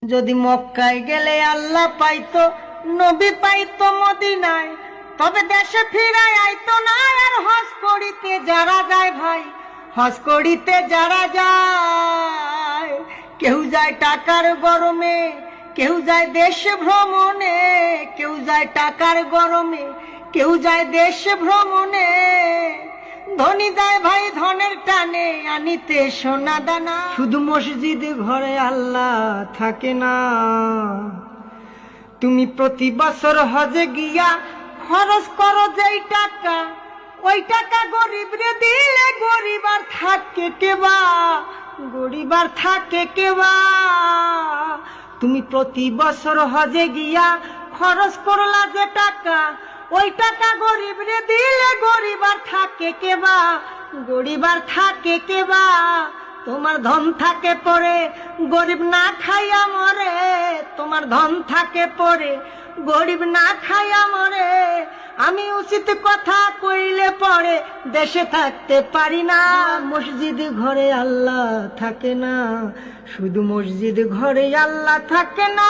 যদি মক্কায় গেলে আল্লাহ পাইতো, নবী পাইতো মদিনায়, তবে দেশে ফিরায় আইতো না। আর হজ করিতে যারা যায় ভাই, হজ করিতে যারা যায়, কেউ যায় টাকার গরমে, কেউ যায় দেশ ভ্রমণে, কেউ যায় টাকার গরমে, কেউ যায় দেশ ভ্রমণে। ধনী যায় ভাই ধনের টানে আনিতে সোনা দানা। শুধু মসজিদ ঘরে আল্লাহ থাকে না। তুমি প্রতি বছর হজে গিয়া খরচ করো যেই টাকা, ওই টাকা গরিব রে দিলে গরিব আর থাকে কেবা, গরিব আর থাকে কেবা। তুমি প্রতি বছর হজে গিয়া খরচ করলা যে টাকা, ওই টাকা গরিব রে দিলে গরিব আর থাকে কেবা, গরিব আর থাকে কেবা। তোমার ধন থাকে পরে গরিব না খাইয়া মরে, তোমার ধন থাকে পরে গরিব না খাইয়া মরে। আমি উচিত কথা কইলে পরে দেশে থাকতে পারি না। মসজিদ ঘরে আল্লাহ থাকে না, শুধু মসজিদ ঘরে আল্লাহ থাকে না।